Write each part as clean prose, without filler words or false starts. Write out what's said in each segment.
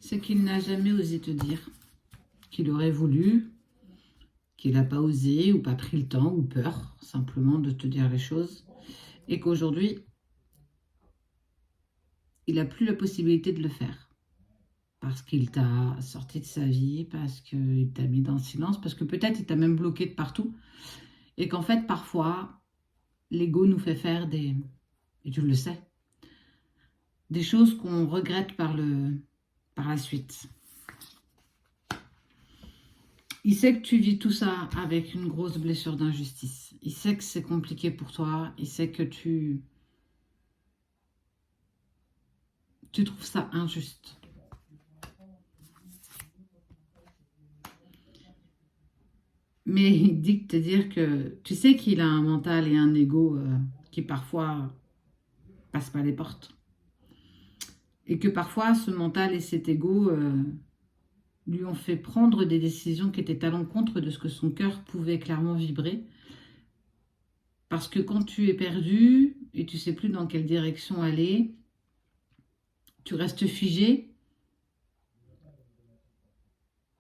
C'est qu'il n'a jamais osé te dire qu'il aurait voulu, qu'il n'a pas osé ou pas pris le temps ou peur simplement de te dire les choses et qu'aujourd'hui, il n'a plus la possibilité de le faire parce qu'il t'a sorti de sa vie, parce qu'il t'a mis dans le silence, parce que peut-être il t'a même bloqué de partout et qu'en fait, parfois, l'ego nous fait faire et tu le sais, des choses qu'on regrette par la suite. Il sait que tu vis tout ça avec une grosse blessure d'injustice. Il sait que c'est compliqué pour toi. Il sait que tu trouves ça injuste. Mais il dit te dire que tu sais qu'il a un mental et un ego qui parfois passent pas les portes. Et que parfois ce mental et cet ego lui ont fait prendre des décisions qui étaient à l'encontre de ce que son cœur pouvait clairement vibrer. Parce que quand tu es perdu et tu sais plus dans quelle direction aller, tu restes figé.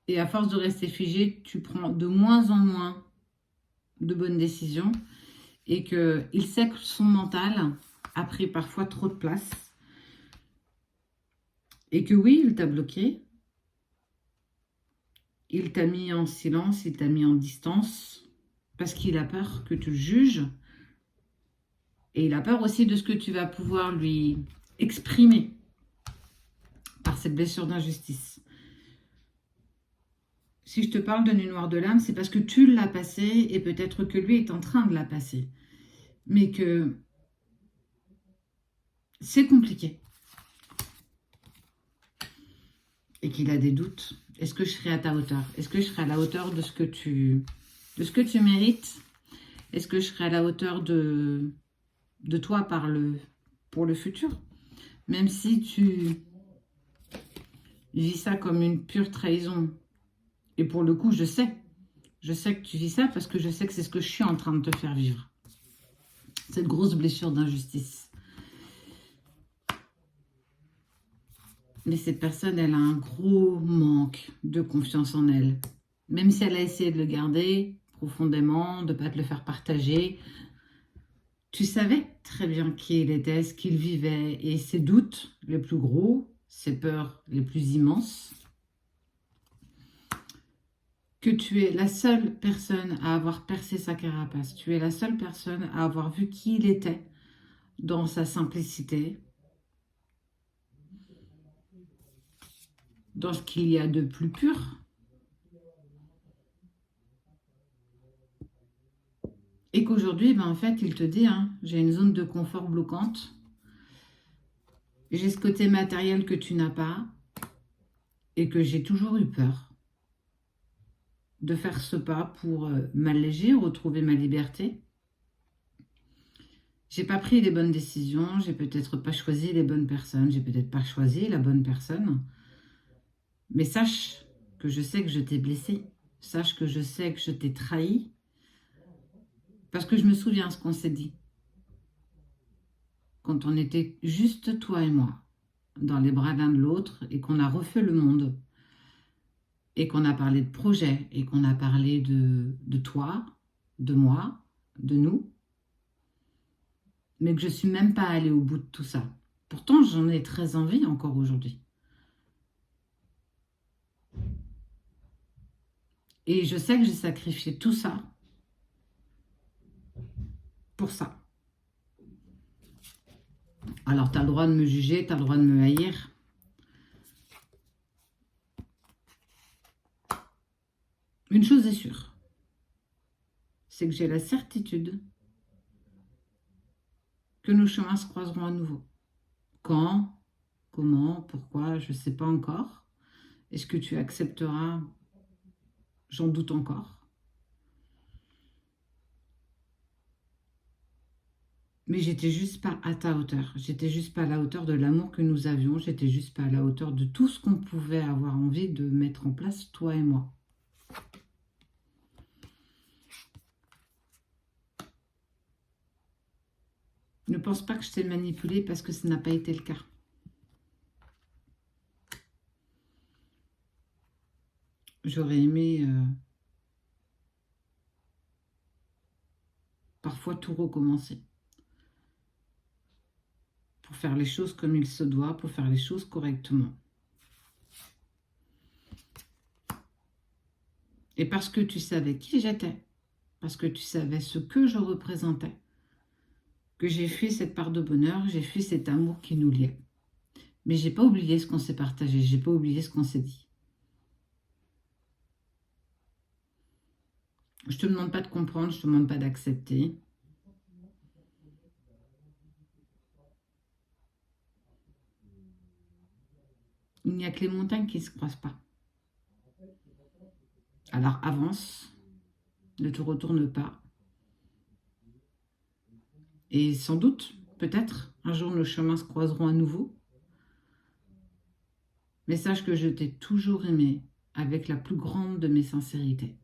Et à force de rester figé, tu prends de moins en moins de bonnes décisions. Et qu'il sait que son mental a pris parfois trop de place. Et que oui, il t'a bloqué. Il t'a mis en silence, il t'a mis en distance. Parce qu'il a peur que tu le juges. Et il a peur aussi de ce que tu vas pouvoir lui exprimer par cette blessure d'injustice. Si je te parle de nuit noire de l'âme, c'est parce que tu l'as passée et peut-être que lui est en train de la passer. Mais que c'est compliqué. Et qu'il a des doutes. Est-ce que je serai à ta hauteur? Est-ce que je serai à la hauteur de ce que tu mérites? Est-ce que je serai à la hauteur de toi pour le futur? Même si tu vis ça comme une pure trahison. Et pour le coup, je sais que tu vis ça parce que je sais que c'est ce que je suis en train de te faire vivre. Cette grosse blessure d'injustice. Mais cette personne, elle a un gros manque de confiance en elle. Même si elle a essayé de le garder profondément, de ne pas te le faire partager, tu savais très bien qui il était, ce qu'il vivait et ses doutes les plus gros, ses peurs les plus immenses. Que tu es la seule personne à avoir percé sa carapace. Tu es la seule personne à avoir vu qui il était dans sa simplicité, dans ce qu'il y a de plus pur. Et qu'aujourd'hui, en fait, il te dit, j'ai une zone de confort bloquante. J'ai ce côté matériel que tu n'as pas et que j'ai toujours eu peur de faire ce pas pour m'alléger, retrouver ma liberté. J'ai pas pris les bonnes décisions, j'ai peut-être pas choisi les bonnes personnes, j'ai peut-être pas choisi la bonne personne. Mais sache que je sais que je t'ai blessé, sache que je sais que je t'ai trahi, parce que je me souviens ce qu'on s'est dit. Quand on était juste toi et moi, dans les bras l'un de l'autre, et qu'on a refait le monde, et qu'on a parlé de projet, et qu'on a parlé de toi, de moi, de nous, mais que je ne suis même pas allée au bout de tout ça. Pourtant, j'en ai très envie encore aujourd'hui. Et je sais que j'ai sacrifié tout ça pour ça. Alors, tu as le droit de me juger, tu as le droit de me haïr. Une chose est sûre, c'est que j'ai la certitude que nos chemins se croiseront à nouveau. Quand, comment, pourquoi, je ne sais pas encore. Est-ce que tu accepteras? J'en doute encore. Mais j'étais juste pas à ta hauteur. J'étais juste pas à la hauteur de l'amour que nous avions. J'étais juste pas à la hauteur de tout ce qu'on pouvait avoir envie de mettre en place, toi et moi. Ne pense pas que je t'ai manipulé parce que ce n'a pas été le cas. j'aurais aimé parfois tout recommencer. Pour faire les choses comme il se doit, pour faire les choses correctement. Et parce que tu savais qui j'étais, parce que tu savais ce que je représentais, que j'ai fait cette part de bonheur, j'ai fait cet amour qui nous liait. Mais j'ai pas oublié ce qu'on s'est partagé, j'ai pas oublié ce qu'on s'est dit. Je te demande pas de comprendre, je te demande pas d'accepter. Il n'y a que les montagnes qui ne se croisent pas. Alors avance, ne te retourne pas. Et sans doute, peut-être, un jour nos chemins se croiseront à nouveau. Mais sache que je t'ai toujours aimé avec la plus grande de mes sincérités.